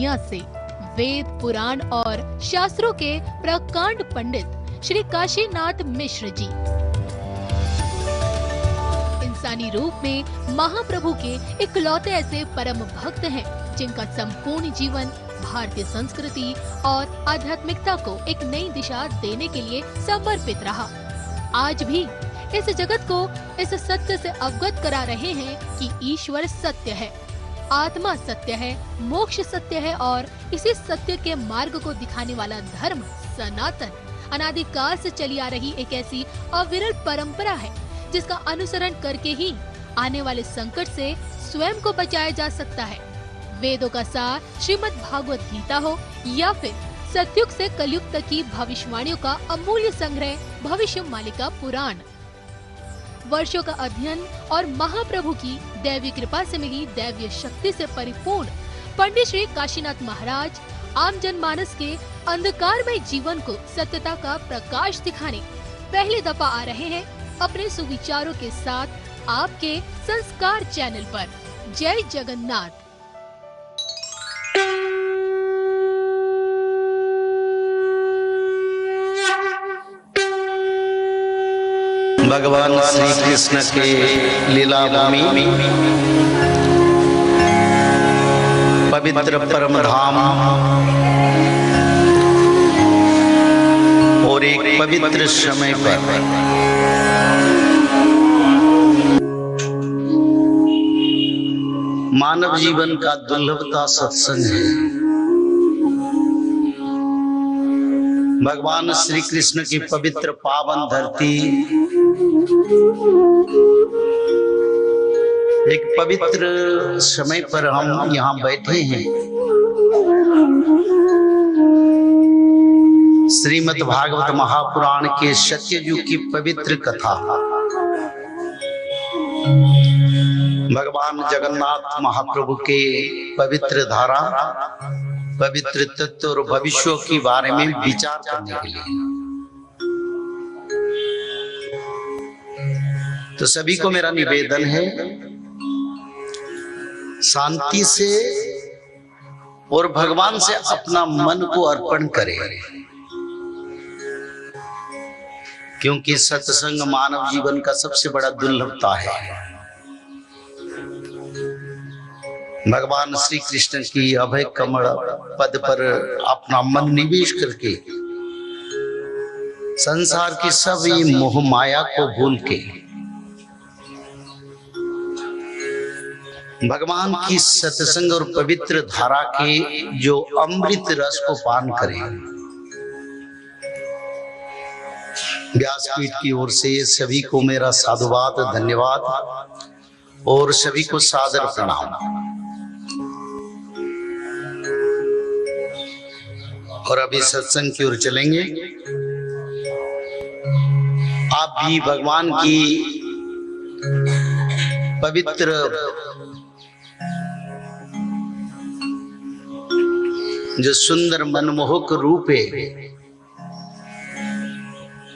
दुनिया से वेद, पुराण और शास्त्रों के प्रकांड पंडित श्री काशीनाथ मिश्र जी इंसानी रूप में महाप्रभु के इकलौते ऐसे परम भक्त हैं जिनका संपूर्ण जीवन भारतीय संस्कृति और आध्यात्मिकता को एक नई दिशा देने के लिए समर्पित रहा। आज भी इस जगत को इस सत्य से अवगत करा रहे हैं कि ईश्वर सत्य है, आत्मा सत्य है, मोक्ष सत्य है और इसी सत्य के मार्ग को दिखाने वाला धर्म सनातन अनादिकाल से चली आ रही एक ऐसी अविरल परंपरा है जिसका अनुसरण करके ही आने वाले संकट से स्वयं को बचाया जा सकता है। वेदों का सार श्रीमद् भागवत गीता हो या फिर सतयुग से कलयुग तक की भविष्यवाणियों का अमूल्य संग्रह भविष्य मालिका पुराण, वर्षों का अध्ययन और महाप्रभु की दैवी कृपा से मिली दैवीय शक्ति से परिपूर्ण पंडित श्री काशीनाथ महाराज आम जनमानस के अंधकारमय जीवन को सत्यता का प्रकाश दिखाने पहली दफा आ रहे हैं अपने सुविचारों के साथ आपके संस्कार चैनल पर। जय जगन्नाथ। भगवान श्री कृष्ण के लीला भूमि पवित्र परम धाम और एक पवित्र समय पर मानव जीवन का दुर्लभता सत्संग है। भगवान श्री कृष्ण की पवित्र पावन धरती एक पवित्र समय पर हम यहाँ बैठे हैं। श्रीमद् भागवत महापुराण के सत्ययुग की पवित्र कथा भगवान जगन्नाथ महाप्रभु के पवित्र धारा, पवित्र तत्व और भविष्यों के बारे में विचार करने के लिए। तो सभी को मेरा निवेदन है, शांति से और भगवान से अपना मन को अर्पण करें, क्योंकि सत्संग मानव जीवन का सबसे बड़ा दुर्लभता है। भगवान श्री कृष्ण की अभय कमल पद पर अपना मन निवेश करके संसार की सभी मोह माया को भूल के भगवान की सत्संग और पवित्र धारा के जो अमृत रस को पान करें। व्यासपीठ की ओर से सभी को मेरा साधुवाद, धन्यवाद और सभी को सादर प्रणाम। और अभी सत्संग की ओर चलेंगे। आप भी भगवान की पवित्र जो सुंदर मनमोहक रूप है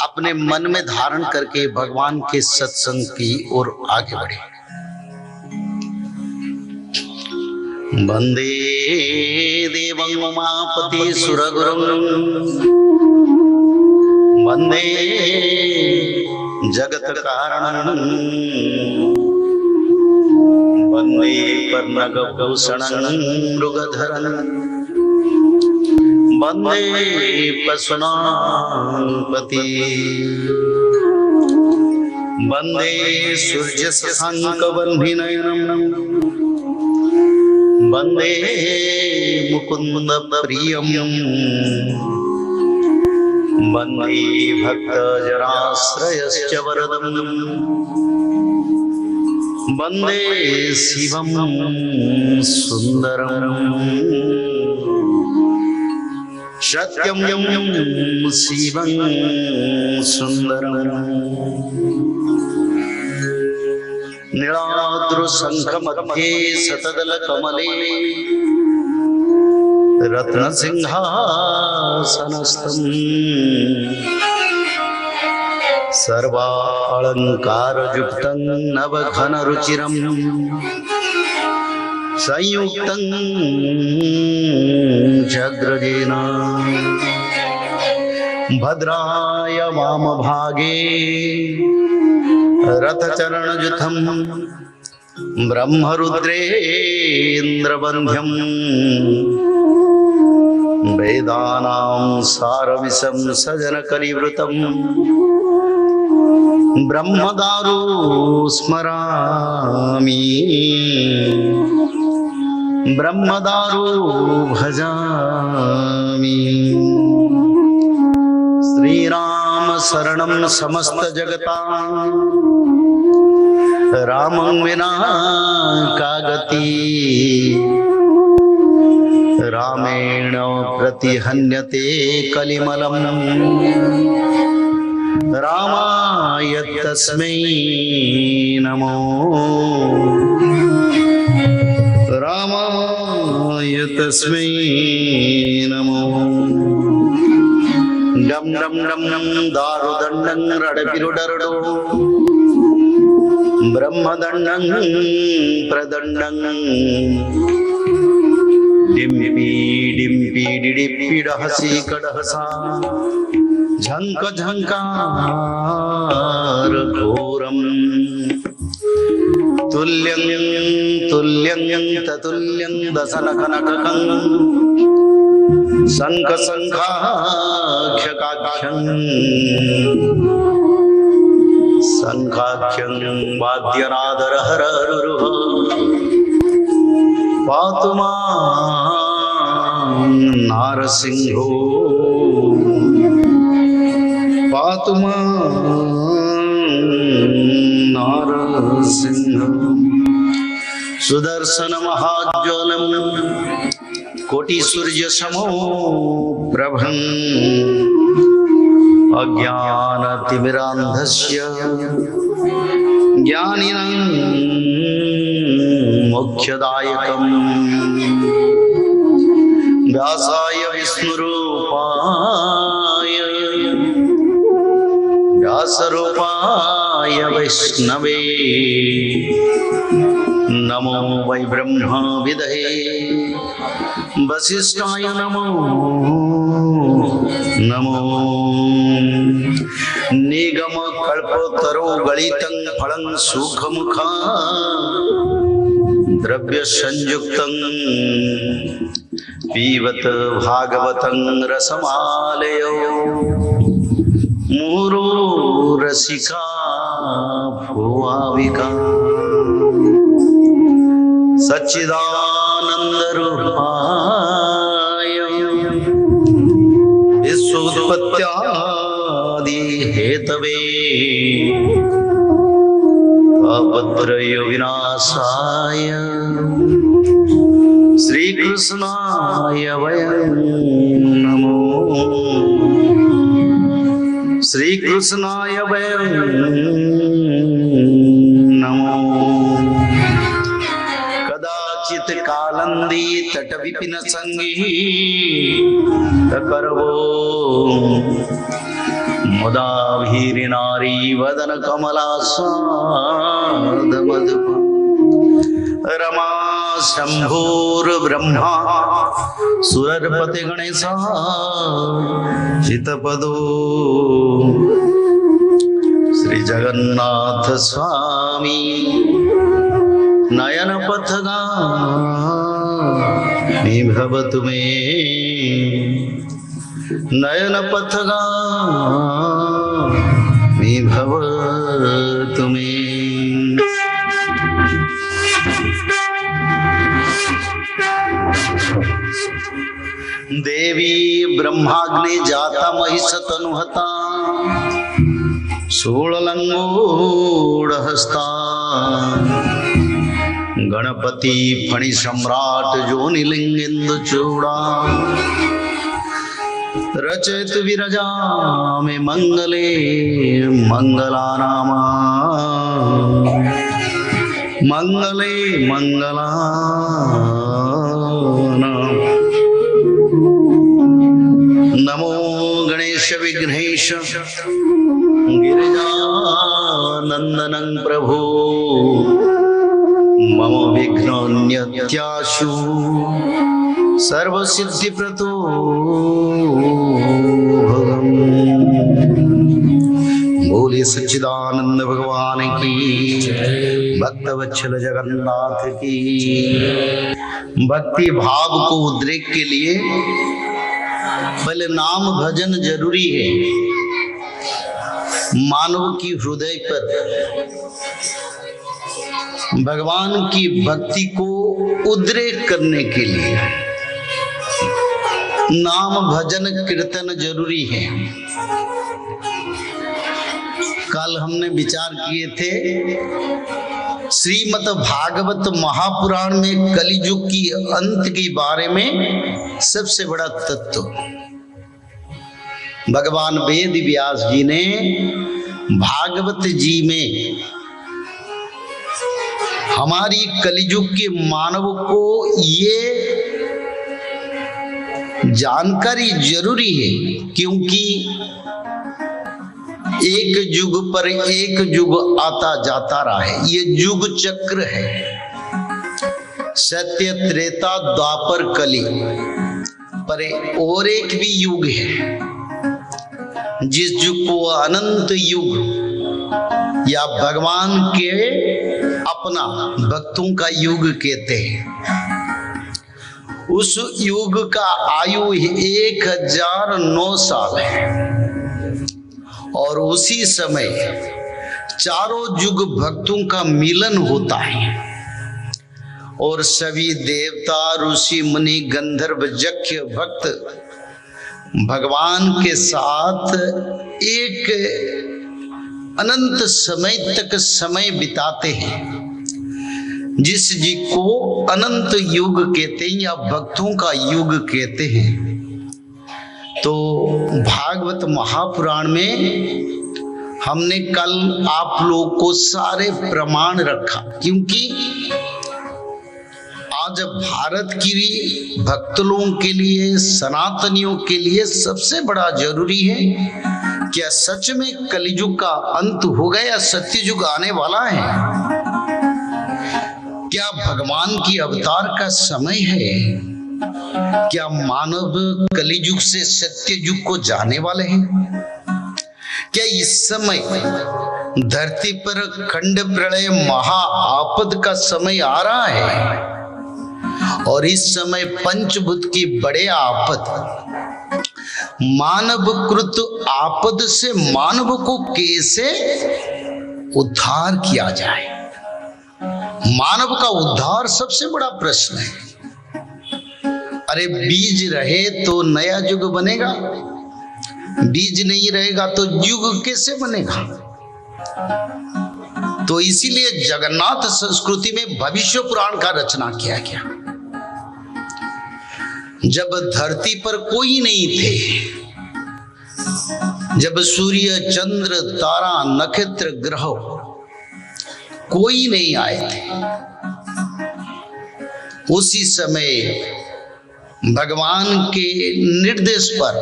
अपने मन में धारण करके भगवान के सत्संग की ओर आगे बढ़े। वंदे देवं उमापति सुरगुरुं वंदे जगत कारणं वंदे पन्नग भूषणं मृगधरं वंदे पशूनां पति वंदे सूर्य शशांकवह्निनयनं वंदे मुकुंद प्रियम वंदे भक्तजनाश्रयश्च वरदं वंदे शिवं सुंदरं सत्यं शिवं सुंदरं नीलाद्र शंख मध्ये शतदल कमले रत्न सिंहासनस्थं सर्वालंकारयुक्तं नवघन रुचिरं संयुक्तं चग्रजेन भद्राय वामभागे रथचरणयुथं ब्रह्मरुद्रेन्द्रवन्ध्यं वेदानां सारविशं सजनकलिवृतं ब्रह्मदारु स्मरामि ब्रह्मदारु भजामि। श्रीराम शरणं समस्त जगतां रामं विना का गति रामेण प्रतिहन्यते कलिमलं रामाय तस्मै नमो रामाय तस्मै नमो। डम डम डम डम दारुदंडं रडपिरुडरडो ब्रह्मदंडं प्रदंडं डिम्पी डिम्पी डिडिप्पिडहसि कडहसा झंक झंकार घोरम तुल्यं तुल्यं ततुल्यं दशनकनककं शंख शंखाख्यकाख्यं शंखाख्यं वाद्यनादरहररुरुह पातु मां नारसिंहो पातु मां नारसिंह। सुदर्शन महाज्वलं कोटि सूर्य समो प्रभं अज्ञानतिमिरान्धस्य ज्ञानिनं मोक्षदायकं व्यासाय विष्णुरूपाय व्यासरूपाय वैष्णवे नमो वै ब्रह्मा विदहे वसिष्ठाय नमो नमो। निगम कल्पतरो गलितं फलं सुखमुखा द्रव्य संयुक्तं पीबत भागवतं रसमालयो मुहुरो रसिका भुवाविका सच्चिदानंद रूपाय विश्वोत्पत्त्यादि हेतवे तापत्रय विनाशाय श्रीकृष्णाय वयं नमो श्रीकृष्णाय वयं नमो। कदाचित् कालन्दी तटविपिन संगी करवो मुदाभिर्नारी वदन कमलासादमधुप रमा शंभुर्ब्रह्मा सुरर्पति गणेशा चितपदो श्री जगन्नाथ स्वामी नयन पथगामी भवतु मे नयन पथगामी भवतु मे। देवी ब्रह्माग्नि जाता महिषतनुहता शूललंगूढ़हस्ता गणपति फणि सम्राट जोनिलिंगेन्दु चूड़ा रचयत विरजा में मंगले मंगलानामा मंगले मंगलानाम। नमो गणेश विघ्नेश गिरिजानंदनं प्रभो मम विघ्नोऽन्यत्याशु सर्व सिद्धि प्रतो बोले सच्चिदानंद भगवान की, भक्त वत्सल जगन्नाथ की। भक्ति भाव को उद्रेक के लिए पहले नाम भजन जरूरी है। मानव की हृदय पर भगवान की भक्ति को उद्रेक करने के लिए नाम भजन कीर्तन जरूरी है। कल हमने विचार किए थे श्रीमद् भागवत महापुराण में कलियुग की अंत के बारे में सबसे बड़ा तत्व भगवान वेद व्यास जी ने भागवत जी में हमारी कलियुग के मानव को ये जानकारी जरूरी है, क्योंकि एक युग पर एक युग आता जाता रहा है। ये युग चक्र है, सत्य त्रेता द्वापर कली पर और एक भी युग है, जिस युग को अनंत युग या भगवान के अपना भक्तों का युग कहते हैं। उस युग का आयु 1009 साल है और उसी समय चारों युग भक्तों का मिलन होता है और सभी देवता ऋषि मुनि गंधर्व यक्ष भक्त भगवान के साथ एक अनंत समय तक समय बिताते हैं, जिस जी को अनंत युग कहते हैं या भक्तों का युग कहते हैं। तो भागवत महापुराण में हमने कल आप लोग को सारे प्रमाण रखा, क्योंकि आज भारत की भक्त लोगों के लिए सनातनियों के लिए सबसे बड़ा जरूरी है क्या सच में कलियुग का अंत हो गया या सत्य युग आने वाला है? क्या भगवान की अवतार का समय है? क्या मानव कलियुग से सत्य युग को जाने वाले हैं? क्या इस समय धरती पर खंड प्रलय महा आपद का समय आ रहा है और इस समय पंचभूत की बड़े आपद मानव कृत आपद से मानव को कैसे उद्धार किया जाए? मानव का उद्धार सबसे बड़ा प्रश्न है। अरे बीज रहे तो नया युग बनेगा, बीज नहीं रहेगा तो युग कैसे बनेगा? तो इसीलिए जगन्नाथ संस्कृति में भविष्य पुराण का रचना किया गया। जब धरती पर कोई नहीं थे, जब सूर्य चंद्र तारा नक्षत्र ग्रह कोई नहीं आए थे, उसी समय भगवान के निर्देश पर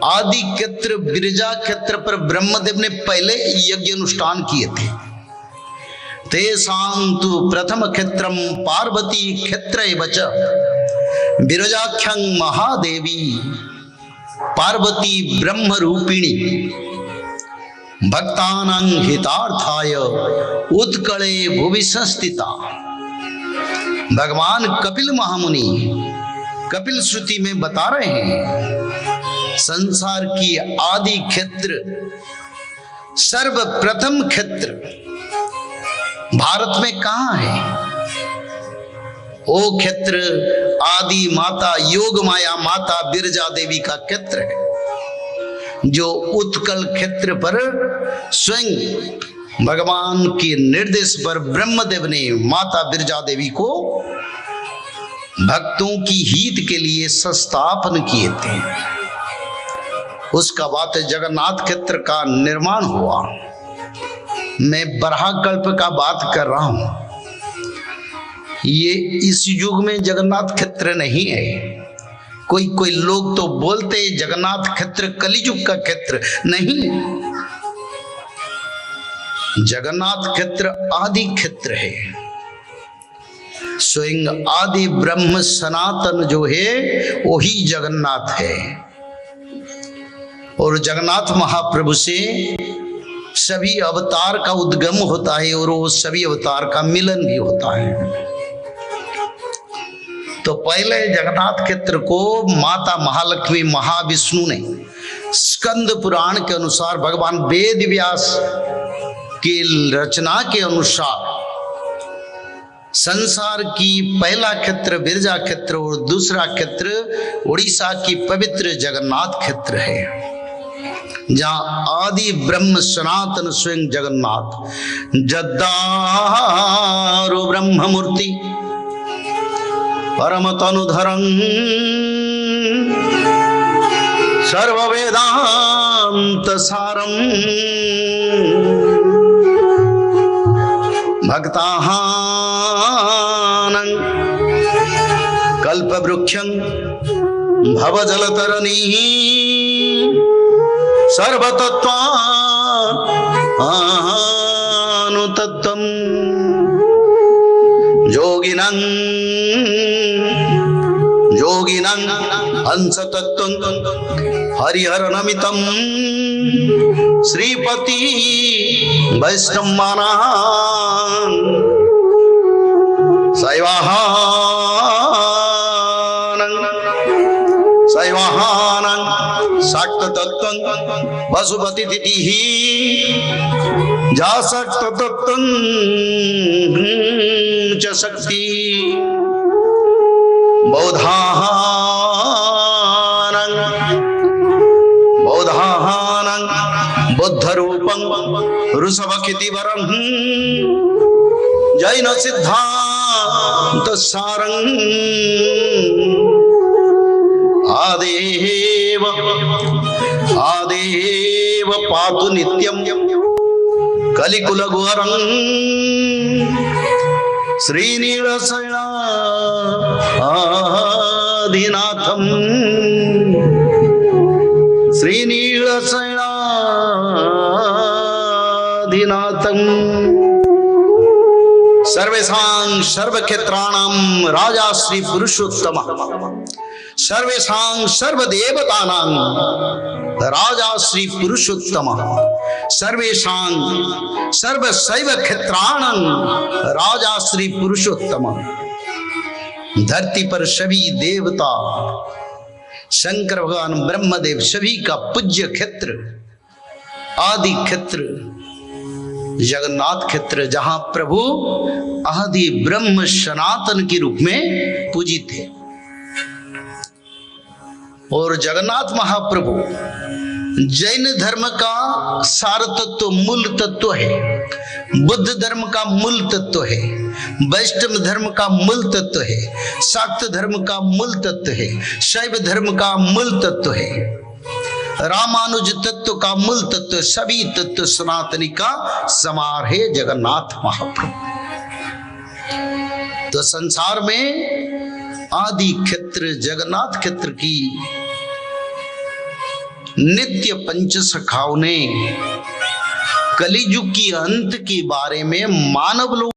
आदि क्षेत्र बिरजा क्षेत्र पर ब्रह्मदेव ने पहले यज्ञ अनुष्ठान किए थे। तेषां तु प्रथम क्षेत्रम पार्वती क्षेत्र एवच बिरजाख्यं महादेवी पार्वती ब्रह्म रूपिणी भक्तानां हितार्थाय उत्कले भुवि संस्थिता। भगवान कपिल महामुनि कपिल श्रुति में बता रहे हैं संसार की आदि क्षेत्र सर्वप्रथम क्षेत्र भारत में कहां है? वो क्षेत्र आदि माता योग माया माता बिरजा देवी का क्षेत्र है, जो उत्कल क्षेत्र पर स्वयं भगवान के निर्देश पर ब्रह्मदेव ने माता बिरजा देवी को भक्तों की हित के लिए संस्थापन किए थे। उसका बाद जगन्नाथ क्षेत्र का निर्माण हुआ। मैं बराहकल्प का बात कर रहा हूं। ये इस युग में जगन्नाथ क्षेत्र नहीं है। कोई कोई लोग तो बोलते जगन्नाथ क्षेत्र कलियुग का क्षेत्र नहीं, जगन्नाथ क्षेत्र आदि क्षेत्र है। स्वयं आदि ब्रह्म सनातन जो है वही जगन्नाथ है। और जगन्नाथ महाप्रभु से सभी अवतार का उद्गम होता है और वो सभी अवतार का मिलन भी होता है। तो पहले जगन्नाथ क्षेत्र को माता महालक्ष्मी महाविष्णु ने स्कंद पुराण के अनुसार भगवान वेद व्यास की रचना के अनुसार संसार की पहला क्षेत्र बिरजा क्षेत्र और दूसरा क्षेत्र उड़ीसा की पवित्र जगन्नाथ क्षेत्र है, जहां आदि ब्रह्म सनातन स्वयं जगन्नाथ जद्दारो ब्रह्म मूर्ति परम तनुधरं सर्व वेदांत सारं भक्तानां कल्पवृक्षं भवजलतरणि सर्वतत्त्वानुतत्त्वं योगिनं हंसतत्त्वं हरिहरनमितं श्रीपति वैष्णवानां शैवानां शाक्ततत्त्वं वसुपति तिथिः जासक्ततत्त्वं च शक्ति बौद्धानां बुद्धरूपं ऋषभखितिवरं जैन सिद्धांत सारं आदेव पातु नित्यं कलिकुलगुहरं श्रीनीलशयनाधिनाथं सर्वेषां सर्वक्षेत्राणां राजा श्री पुरुषोत्तमः सर्वेषां सर्वदेवतानां राजा श्री पुरुषोत्तमः सर्वेषां सर्वशैव क्षेत्राणां राजा श्री पुरुषोत्तमः। धरती पर सभी देवता शंकर भगवान ब्रह्मदेव सभी का पूज्य क्षेत्र आदि क्षेत्र जगन्नाथ क्षेत्र, जहां प्रभु आदि ब्रह्म सनातन के रूप में पूजित थे। और जगन्नाथ महाप्रभु जैन धर्म का सार तत्व मूल तत्व है, बुद्ध धर्म का मूल तत्व है, वैष्णव धर्म का मूल तत्व है, शाक्त धर्म का मूल तत्व है, शैव धर्म का मूल तत्व है, रामानुज तत्व का मूल तत्व, सभी तत्व सनातनी का समार है जगन्नाथ महाप्रभु। तो संसार में आदि क्षेत्र जगन्नाथ क्षेत्र की नित्य पंच सखाओं ने कलियुग की अंत के बारे में मानव लोग